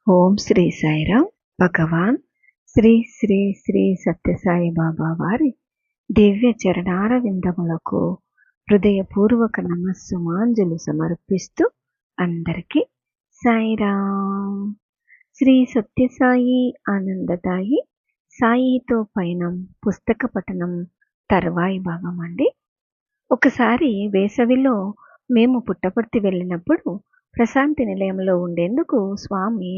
ఓం శ్రీ సాయిరామ్. భగవాన్ శ్రీ శ్రీ శ్రీ సత్యసాయి బాబా వారి దివ్య చరణార విందములకు హృదయపూర్వక నమస్సుమాంజలు సమర్పిస్తూ అందరికీ సాయిరామ్. శ్రీ సత్యసాయి ఆనందదాయి సాయితో పయనం పుస్తక పఠనం తర్వాయి భాగం అండి. ఒకసారి వేసవిలో మేము పుట్టపర్తి వెళ్ళినప్పుడు ప్రశాంతి నిలయంలో ఉండేందుకు స్వామి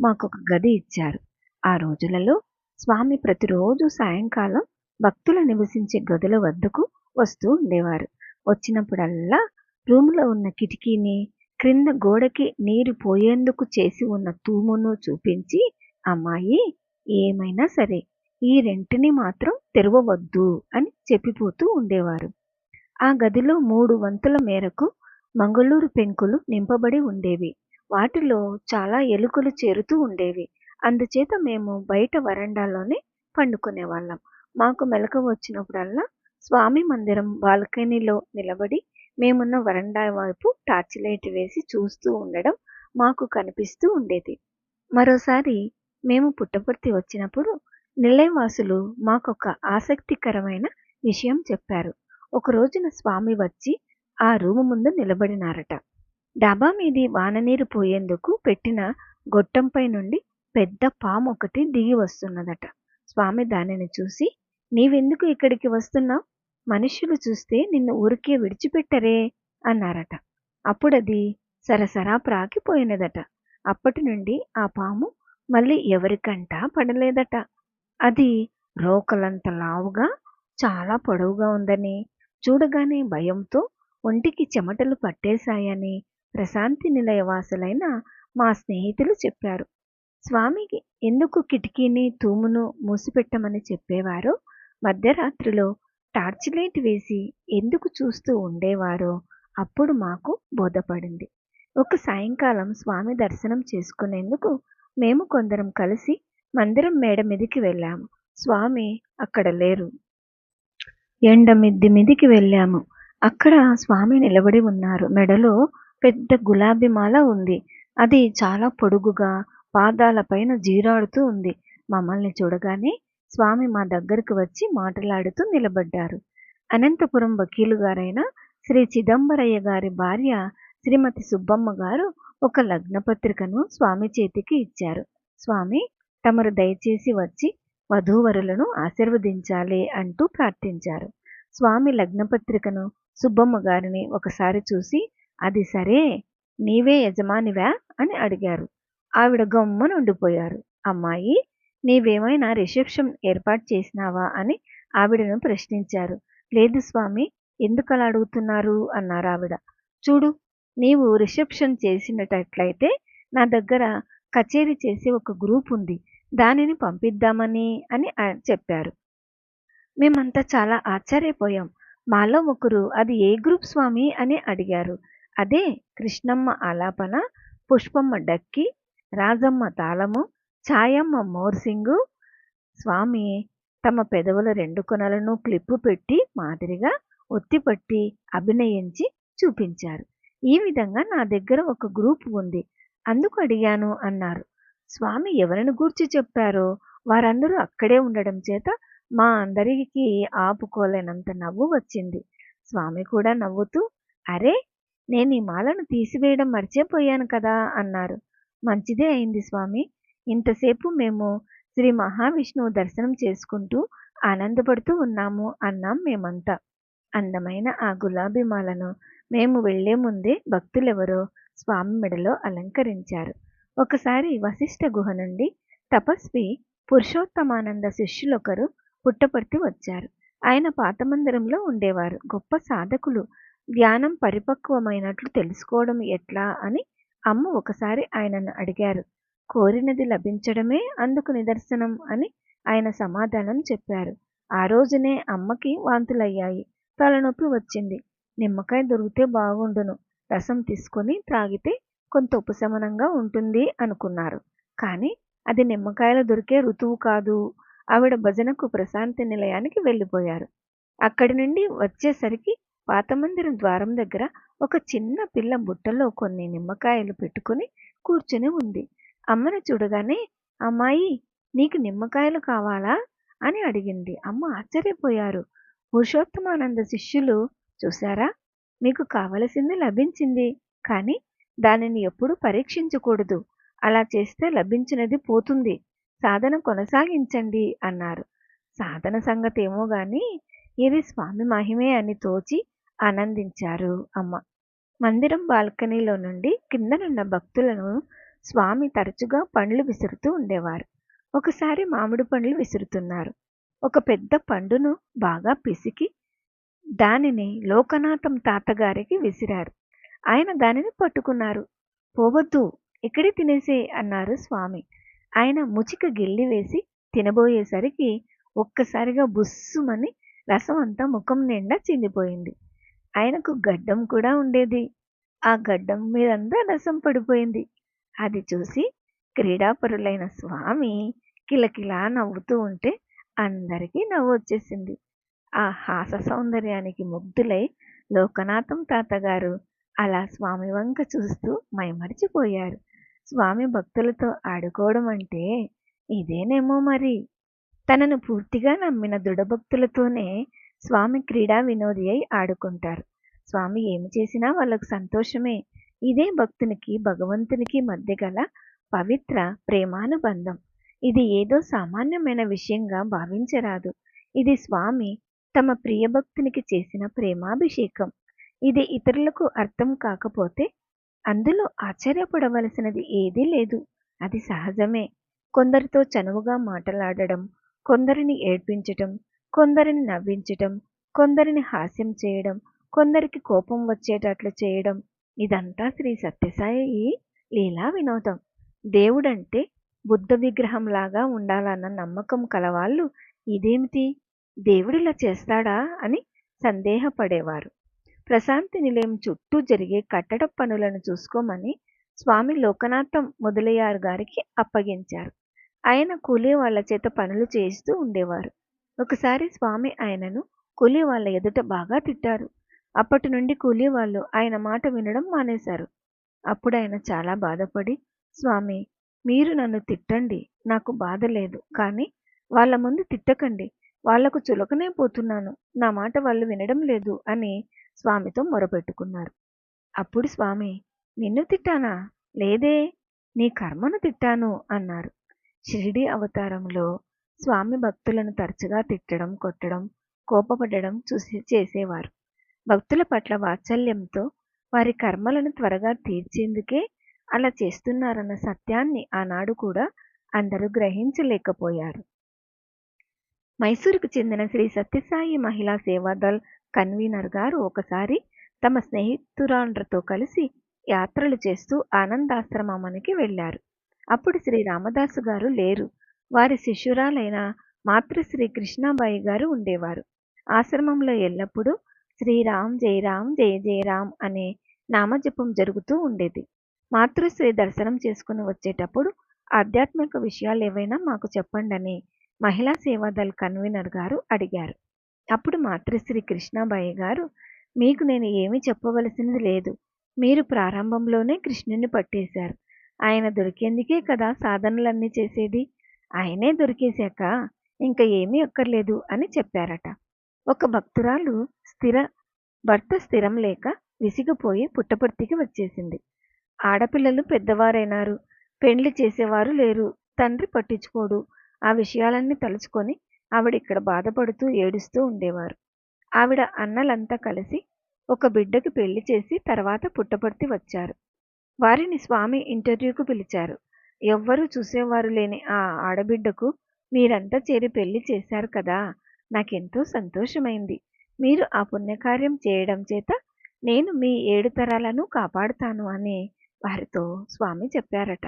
మాకొక గది ఇచ్చారు. ఆ రోజులలో స్వామి ప్రతిరోజు సాయంకాలం భక్తులు నివసించే గదుల వద్దకు వస్తూ ఉండేవారు. వచ్చినప్పుడల్లా రూములో ఉన్న కిటికీని, క్రింద గోడకి నీరు పోయేందుకు చేసి ఉన్న తూమును చూపించి, అమ్మాయి ఏమైనా సరే ఈ రెంటిని మాత్రం తెరవవద్దు అని చెప్పిపోతూ ఉండేవారు. ఆ గదిలో 3 వంతుల మేరకు మంగళూరు పెంకులు నింపబడి ఉండేవి. వాటిలో చాలా ఎలుకలు చేరుతూ ఉండేవి. అందుచేత మేము బయట వరండాలోనే పండుకునేవాళ్ళం. మాకు మెలకువ వచ్చినప్పుడల్లా స్వామి మందిరం బాల్కనీలో నిలబడి మేమున్న వరండా వైపు టార్చ్ లైట్ వేసి చూస్తూ ఉండడం మాకు కనిపిస్తూ ఉండేది. మరోసారి మేము పుట్టపర్తి వచ్చినప్పుడు నిలయవాసులు మాకొక ఆసక్తికరమైన విషయం చెప్పారు. ఒక రోజున స్వామి వచ్చి ఆ రూము ముందు నిలబడినారట. డాబా మీది వాననీరు పోయేందుకు పెట్టిన గొట్టంపై నుండి పెద్ద పాము ఒకటి దిగి వస్తున్నదట. స్వామి దానిని చూసి, నీవెందుకు ఇక్కడికి వస్తున్నావు? మనుష్యులు చూస్తే నిన్ను ఊరికే విడిచిపెట్టరే అన్నారట. అప్పుడది సరసరా ప్రాకిపోయినదట. అప్పటి నుండి ఆ పాము మళ్ళీ ఎవరికంటా పడలేదట. అది రోకలంత లావుగా చాలా పొడవుగా ఉందని, చూడగానే భయంతో ఒంటికి చెమటలు పట్టేశాయని ప్రశాంతి నిలయవాసులైన మా స్నేహితులు చెప్పారు. స్వామికి ఎందుకు కిటికీని, తూమును మూసిపెట్టమని చెప్పేవారో, మధ్యరాత్రిలో టార్చ్ లైట్ వేసి ఎందుకు చూస్తూ ఉండేవారో అప్పుడు మాకు బోధపడింది. ఒక సాయంకాలం స్వామి దర్శనం చేసుకునేందుకు మేము కొందరం కలిసి మందిరం మేడ మీదికి వెళ్ళాము. స్వామి అక్కడ లేరు. ఎండ మిద్ది మీదికి వెళ్ళాము. అక్కడ స్వామి నిలబడి ఉన్నారు. మెడలో పెద్ద గులాబీ మాల ఉంది. అది చాలా పొడుగుగా పాదాలపైన జీరాడుతూ ఉంది. మమ్మల్ని చూడగానే స్వామి మా దగ్గరకు వచ్చి మాట్లాడుతూ నిలబడ్డారు. అనంతపురం వకీలు గారైన శ్రీ చిదంబరయ్య గారి భార్య శ్రీమతి సుబ్బమ్మ గారు ఒక లగ్నపత్రికను స్వామి చేతికి ఇచ్చారు. స్వామి, తమరు దయచేసి వచ్చి వధూవరులను ఆశీర్వదించాలి అంటూ ప్రార్థించారు. స్వామి లగ్నపత్రికను సుబ్బమ్మ గారిని ఒకసారి చూసి, అది సరే, నీవే యజమానివా అని అడిగారు. ఆవిడ గమ్మున ఉండిపోయారు. అమ్మాయి, నీవేమైనా రిసెప్షన్ ఏర్పాటు చేసినావా అని ఆవిడను ప్రశ్నించారు. లేదు స్వామి, ఎందుకలా అడుగుతున్నారు అన్నారు ఆవిడ. చూడు, నీవు రిసెప్షన్ చేసినట్లయితే నా దగ్గర కచేరీ చేసే ఒక గ్రూప్ ఉంది, దానిని పంపిద్దామని అని చెప్పారు. మేమంతా చాలా ఆశ్చర్యపోయాం. మాలో ఒకరు, అది ఏ గ్రూప్ స్వామి అని అడిగారు. అదే కృష్ణమ్మ ఆలాపన, పుష్పమ్మ డక్కి, రాజమ్మ తాళము, ఛాయమ్మ మోర్సింగు. స్వామి తమ పెదవుల 2 కొనలను క్లిప్పు పెట్టి మాదిరిగా ఒత్తిపట్టి అభినయించి చూపించారు. ఈ విధంగా నా దగ్గర ఒక గ్రూప్ ఉంది, అందుకు అడిగాను అన్నారు. స్వామి ఎవరిని గూర్చి చెప్పారో వారందరూ అక్కడే ఉండడం చేత మా అందరికీ ఆపుకోలేనంత నవ్వు వచ్చింది. స్వామి కూడా నవ్వుతూ, అరే, నేను ఈ మాలను తీసివేయడం మర్చిపోయాను కదా అన్నారు. మంచిదే అయింది స్వామి, ఇంతసేపు మేము శ్రీ మహావిష్ణువు దర్శనం చేసుకుంటూ ఆనందపడుతూ ఉన్నాము అన్నాం మేమంతా. అందమైన ఆ గులాబీ మాలను మేము వెళ్లే ముందే భక్తులెవరో స్వామి మెడలో అలంకరించారు. ఒకసారి వశిష్ఠ గుహ నుండి తపస్వి పురుషోత్తమానంద శిష్యులొకరు పుట్టపర్తి వచ్చారు. ఆయన పాత మందిరంలో ఉండేవారు. గొప్ప సాధకులు. ధ్యానం పరిపక్వమైనట్లు తెలుసుకోవడం ఎట్లా అని అమ్మ ఒకసారి ఆయనను అడిగారు. కోరినది లభించడమే అందుకు నిదర్శనం అని ఆయన సమాధానం చెప్పారు. ఆ రోజునే అమ్మకి వాంతులయ్యాయి, తలనొప్పి వచ్చింది. నిమ్మకాయ దొరికితే బాగుండును, రసం తీసుకొని త్రాగితే కొంత ఉపశమనంగా ఉంటుంది అనుకున్నారు. కానీ అది నిమ్మకాయలు దొరికే ఋతువు కాదు. ఆవిడ భజనకు ప్రశాంతి నిలయానికి వెళ్ళిపోయారు. అక్కడి నుండి వచ్చేసరికి పాత మందిరం ద్వారం దగ్గర ఒక చిన్న పిల్ల బుట్టలో కొన్ని నిమ్మకాయలు పెట్టుకుని కూర్చుని ఉంది. అమ్మను చూడగానే, అమ్మాయి, నీకు నిమ్మకాయలు కావాలా అని అడిగింది. అమ్మ ఆశ్చర్యపోయారు. పురుషోత్తమానంద శిష్యులు, చూశారా, మీకు కావలసింది లభించింది, కానీ దానిని ఎప్పుడూ పరీక్షించకూడదు. అలా చేస్తే లభించినది పోతుంది. సాధన కొనసాగించండి అన్నారు. సాధన సంగతి ఏమో గాని ఇది స్వామి మహిమే అని తోచి ఆనందించారు అమ్మ. మందిరం బాల్కనీలో నుండి కిందనున్న భక్తులను స్వామి తరచుగా పండ్లు విసురుతూ ఉండేవారు. ఒకసారి మామిడి పండ్లు విసురుతున్నారు. ఒక పెద్ద పండును బాగా పిసికి దానిని లోకనాథం తాతగారికి విసిరారు. ఆయన దానిని పట్టుకున్నారు. పోవద్దు, ఇక్కడే తినేసే అన్నారు స్వామి. ఆయన ముచిక గిల్లి వేసి తినబోయేసరికి ఒక్కసారిగా బుస్సుమని రసం అంతా ముఖం నిండా చిందిపోయింది. ఆయనకు గడ్డం కూడా ఉండేది. ఆ గడ్డం మీదంతా రసం పడిపోయింది. అది చూసి క్రీడాపరులైన స్వామి కిలకిలా నవ్వుతూ ఉంటే అందరికీ నవ్వు వచ్చేసింది. ఆ హాస సౌందర్యానికి ముగ్ధులై లోకనాథం తాతగారు అలా స్వామి వంక చూస్తూ మైమరిచిపోయారు. స్వామి భక్తులతో ఆడుకోవడం అంటే ఇదేనేమో మరి. తనను పూర్తిగా నమ్మిన దృఢభక్తులతోనే స్వామి క్రీడా వినోది అయి ఆడుకుంటారు. స్వామి ఏమి చేసినా వాళ్ళకు సంతోషమే. ఇదే భక్తునికి భగవంతునికి మధ్య గల పవిత్ర ప్రేమానుబంధం. ఇది ఏదో సామాన్యమైన విషయంగా భావించరాదు. ఇది స్వామి తమ ప్రియభక్తునికి చేసిన ప్రేమాభిషేకం. ఇది ఇతరులకు అర్థం కాకపోతే అందులో ఆశ్చర్యపడవలసినది ఏదీ లేదు. అది సహజమే. కొందరితో చనువుగా మాట్లాడడం, కొందరిని ఏడ్పించటం, కొందరిని నవ్వించటం, కొందరిని హాస్యం చేయడం, కొందరికి కోపం వచ్చేటట్లు చేయడం, ఇదంతా శ్రీ సత్యసాయి లీలా వినోదం. దేవుడంటే బుద్ధ విగ్రహంలాగా ఉండాలన్న నమ్మకం కలవాళ్ళు ఇదేమిటి, దేవుడిలా చేస్తాడా అని సందేహపడేవారు. ప్రశాంతి నిలయం చుట్టూ జరిగే కట్టడ పనులను చూసుకోమని స్వామి లోకనాథం మొదలయ్యారు గారికి అప్పగించారు. ఆయన కూలీ వాళ్ళ చేత పనులు చేయిస్తూ ఉండేవారు. ఒకసారి స్వామి ఆయనను కూలీ వాళ్ళ ఎదుట బాగా తిట్టారు. అప్పటి నుండి కూలీ వాళ్ళు ఆయన మాట వినడం మానేశారు. అప్పుడు ఆయన చాలా బాధపడి, స్వామి, మీరు నన్ను తిట్టండి, నాకు బాధ లేదు, కానీ వాళ్ళ ముందు తిట్టకండి, వాళ్లకు చులకనే పోతున్నాను, నా మాట వాళ్ళు వినడం లేదు అని స్వామితో మొరపెట్టుకున్నారు. అప్పుడు స్వామి, నిన్ను తిట్టానా? లేదే, నీ కర్మను తిట్టాను అన్నారు. షిరిడి అవతారంలో స్వామి భక్తులను తరచుగా తిట్టడం, కొట్టడం, కోపపడడం చేసేవారు. భక్తుల పట్ల వాత్సల్యంతో వారి కర్మలను త్వరగా తీర్చేందుకే అలా చేస్తున్నారన్న సత్యాన్ని ఆనాడు కూడా అందరూ గ్రహించలేకపోయారు. మైసూరుకు చెందిన శ్రీ సత్యసాయి మహిళా సేవాదల్ కన్వీనర్ గారు ఒకసారి తమ స్నేహితురాండ్రతో కలిసి యాత్రలు చేస్తూ ఆనందాశ్రమానికి వెళ్లారు. అప్పుడు శ్రీ రామదాసు గారు లేరు. వారి శిష్యురాలైన మాతృశ్రీ కృష్ణాబాయి గారు ఉండేవారు. ఆశ్రమంలో ఎల్లప్పుడూ శ్రీరామ్ జయరామ్ జయ జయరామ్ అనే నామజపం జరుగుతూ ఉండేది. మాతృశ్రీ దర్శనం చేసుకుని వచ్చేటప్పుడు ఆధ్యాత్మిక విషయాలు ఏవైనా మాకు చెప్పండని మహిళా సేవాదల్ కన్వీనర్ గారు అడిగారు. అప్పుడు మాతృశ్రీ కృష్ణాబాయి గారు, మీకు నేను ఏమీ చెప్పవలసినది లేదు, మీరు ప్రారంభంలోనే కృష్ణుని పట్టేశారు, ఆయన దొరికేందుకే కదా సాధనలన్నీ చేసేది, ఆయనే దొరికేశాక ఇంకా ఏమీ అక్కర్లేదు అని చెప్పారట. ఒక భక్తురాలు భర్త స్థిరం లేక విసిగిపోయి పుట్టపర్తికి వచ్చేసింది. ఆడపిల్లలు పెద్దవారైనారు, పెండ్లి చేసేవారు లేరు, తండ్రి పట్టించుకోడు. ఆ విషయాలన్నీ తలుచుకొని ఆవిడ ఇక్కడ బాధపడుతూ ఏడుస్తూ ఉండేవారు. ఆవిడ అన్నలంతా కలిసి ఒక బిడ్డకి పెళ్లి చేసి తర్వాత పుట్టపర్తి వచ్చారు. వారిని స్వామి ఇంటర్వ్యూకు పిలిచారు. ఎవ్వరూ చూసేవారు లేని ఆ ఆడబిడ్డకు మీరంతా చేరి పెళ్లి చేశారు కదా, నాకెంతో సంతోషమైంది. మీరు ఆ పుణ్యకార్యం చేయడం చేత నేను మీ 7 తరాలను కాపాడుతాను అని వారితో స్వామి చెప్పారట.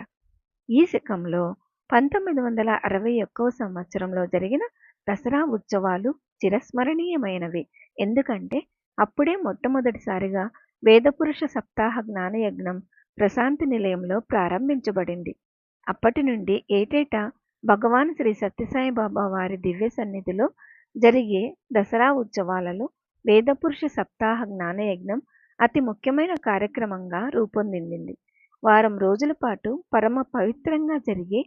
ఈ శకంలో 1961వ సంవత్సరంలో జరిగిన దసరా ఉత్సవాలు చిరస్మరణీయమైనవి. ఎందుకంటే అప్పుడే మొట్టమొదటిసారిగా వేదపురుష సప్తాహ జ్ఞానయజ్ఞం ప్రశాంతి నిలయంలో ప్రారంభించబడింది. అప్పటి నుండి ఏటేటా భగవాన్ శ్రీ సత్యసాయి బాబా వారి దివ్య సన్నిధిలో జరిగే దసరా ఉత్సవాలలో వేదపురుష సప్తాహ జ్ఞానయజ్ఞం అతి ముఖ్యమైన కార్యక్రమంగా రూపొందింది. వారం రోజుల పాటు పరమ పవిత్రంగా జరిగే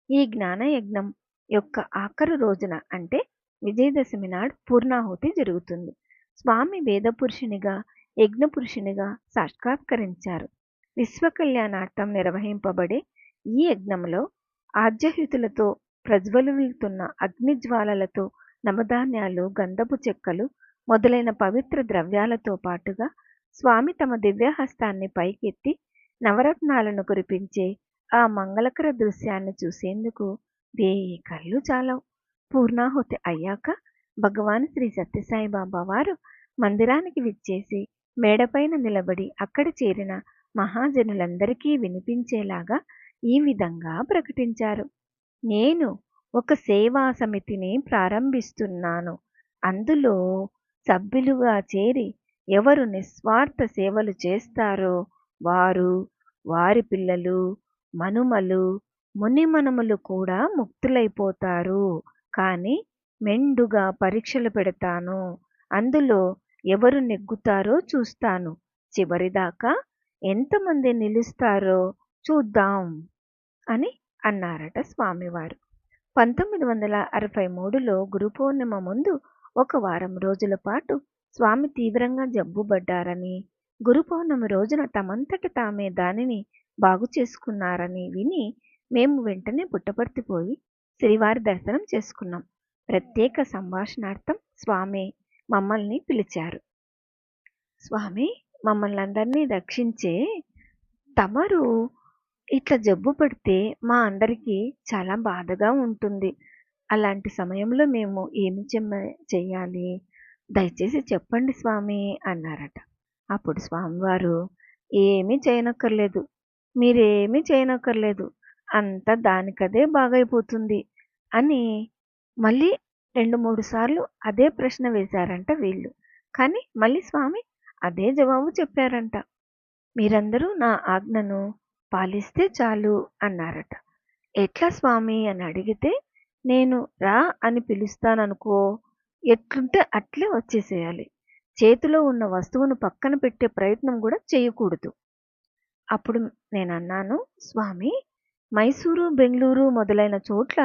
ఈ జ్ఞానయజ్ఞం యొక్క ఆఖరు రోజున అంటే విజయదశమి నాడు పూర్ణాహుతి జరుగుతుంది. స్వామి వేదపురుషునిగా, యజ్ఞపురుషునిగా సాక్షాత్కరించారు. విశ్వ కళ్యాణార్థం నిర్వహింపబడే ఈ యజ్ఞంలో ఆజ్యహ్యుతులతో ప్రజ్వలుతున్న అగ్నిజ్వాలలతో నవధాన్యాలు, గంధపు చెక్కలు మొదలైన పవిత్ర ద్రవ్యాలతో పాటుగా స్వామి తమ దివ్యహస్తాన్ని పైకెత్తి నవరత్నాలను కురిపించే ఆ మంగళకర దృశ్యాన్ని చూసేందుకు 1000 కళ్ళు చాలవు. పూర్ణాహుతి అయ్యాక భగవాన్ శ్రీ సత్యసాయి బాబా వారు మందిరానికి విచ్చేసి మేడపైన నిలబడి అక్కడ చేరిన మహాజనులందరికీ వినిపించేలాగా ఈ విధంగా ప్రకటించారు. నేను ఒక సేవా సమితిని ప్రారంభిస్తున్నాను. అందులో సభ్యులుగా చేరి ఎవరు నిస్వార్థ సేవలు చేస్తారో వారు, వారి పిల్లలు, మనుమలు, మునిమనుమలు కూడా ముక్తులైపోతారు. కానీ మెండుగా పరీక్షలు పెడతాను. అందులో ఎవరు నెగ్గుతారో చూస్తాను. చివరిదాకా ఎంతమంది నిలుస్తారో చూద్దాం అని అన్నారట స్వామివారు. 1963లో గురు పౌర్ణిమ ముందు ఒక వారం రోజుల పాటు స్వామి తీవ్రంగా జబ్బుపడ్డారని, గురు పౌర్ణమి రోజున తమంతట తామే దానిని బాగు చేసుకున్నారని విని మేము వెంటనే పుట్టపర్తిపోయి శ్రీవారి దర్శనం చేసుకున్నాం. ప్రత్యేక సంభాషణార్థం స్వామి మమ్మల్ని పిలిచారు. స్వామి, మమ్మల్ని అందరినీ రక్షించే తమరు ఇట్లా జబ్బు పడితే మా అందరికీ చాలా బాధగా ఉంటుంది. అలాంటి సమయంలో మేము ఏమి చెయ్యాలి? దయచేసి చెప్పండి స్వామి అన్నారట. అప్పుడు స్వామివారు, ఏమీ చేయనక్కర్లేదు, మీరేమీ చేయనక్కర్లేదు, అంతా దానికదే బాగైపోతుంది అని మళ్ళీ 2-3 సార్లు అదే ప్రశ్న వేశారంట వీళ్ళు. కానీ మళ్ళీ స్వామి అదే జవాబు చెప్పారంట. మీరందరూ నా ఆజ్ఞను పాలిస్తే చాలు అన్నారట. ఎట్లా స్వామి అని అడిగితే, నేను రా అని పిలుస్తాననుకో, ఎట్లుంటే అట్లే వచ్చేసేయాలి. చేతిలో ఉన్న వస్తువును పక్కన పెట్టే ప్రయత్నం కూడా చేయకూడదు. అప్పుడు నేనన్నాను, స్వామి, మైసూరు, బెంగళూరు మొదలైన చోట్ల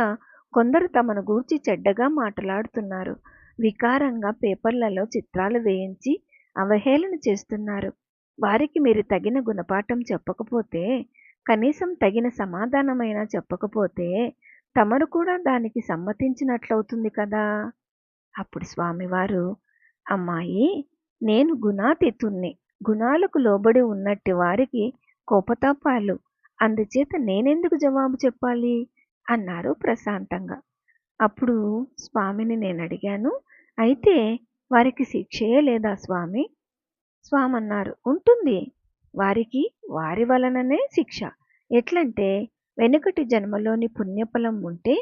కొందరు తమను గూర్చి చెడ్డగా మాట్లాడుతున్నారు. వికారంగా పేపర్లలో చిత్రాలు వేయించి అవహేళన చేస్తున్నారు. వారికి మీరు తగిన గుణపాఠం చెప్పకపోతే, కనీసం తగిన సమాధానమైనా చెప్పకపోతే తమరు కూడా దానికి సమ్మతించినట్లవుతుంది కదా. అప్పుడు స్వామివారు, అమ్మాయి, నేను గుణాతీతుణ్ణి, గుణాలకు లోబడి ఉన్నట్టి వారికి కోపతాపాలు, అందుచేత నేనెందుకు జవాబు చెప్పాలి అన్నారు ప్రశాంతంగా. అప్పుడు స్వామిని నేను అడిగాను, అయితే వారికి శిక్షయే లేదా స్వామి? స్వామి అన్నారు, ఉంటుంది, వారికి వారి వలననే శిక్ష. ఎట్లంటే వెనుకటి జన్మలోని పుణ్యఫలం ఉంటే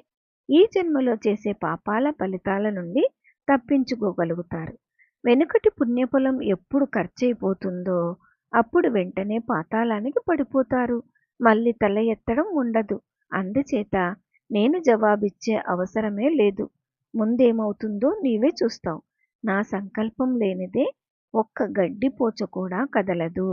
ఈ జన్మలో చేసే పాపాల ఫలితాల నుండి తప్పించుకోగలుగుతారు. వెనుకటి పుణ్యఫలం ఎప్పుడు ఖర్చయిపోతుందో అప్పుడు వెంటనే పాతాళానికి పడిపోతారు. మళ్ళీ తల ఎత్తడం ఉండదు. అందుచేత నేను జవాబిచ్చే అవసరమే లేదు. ముందేమవుతుందో నీవే చూస్తావు. నా సంకల్పం లేనిదే ఒక్క గడ్డిపోచ కూడా కదలదు.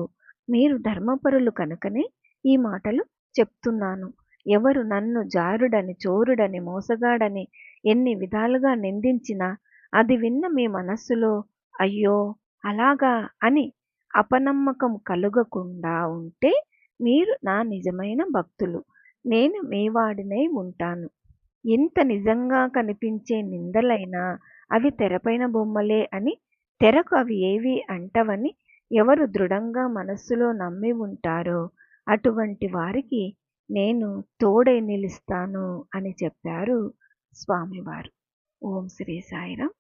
మీరు ధర్మపరులు కనుకనే ఈ మాటలు చెప్తున్నాను. ఎవరు నన్ను జారుడని, చోరుడని, మోసగాడని ఎన్ని విధాలుగా నిందించినా అది విన్న మీ మనస్సులో అయ్యో అలాగా అని అపనమ్మకం కలుగకుండా ఉంటే మీరు నా నిజమైన భక్తులు. నేను మీ వాడినై ఉంటాను. ఎంత నిజంగా కనిపించే నిందలైనా అవి తెరపైన బొమ్మలే అని, తెరకు అవి ఏవి అంటవని ఎవరు దృఢంగా మనస్సులో నమ్మి ఉంటారో అటువంటి వారికి నేను తోడై నిలుస్తాను అని చెప్పారు స్వామివారు. ఓం శ్రీ సాయిరాం.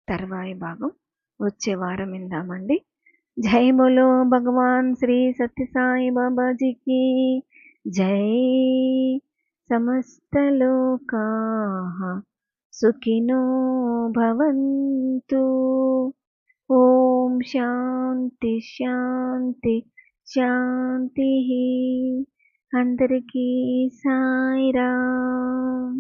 తర్వాయి భాగం వచ్చే వారం విందామండి. జై బోలో భగవాన్ శ్రీ సత్యసాయి బాబాజీకి జై. సమస్తలోకాః సుఖినో భవంతు. ఓం శాంతి శాంతి శాంతి. అందరికీ సాయిరాం.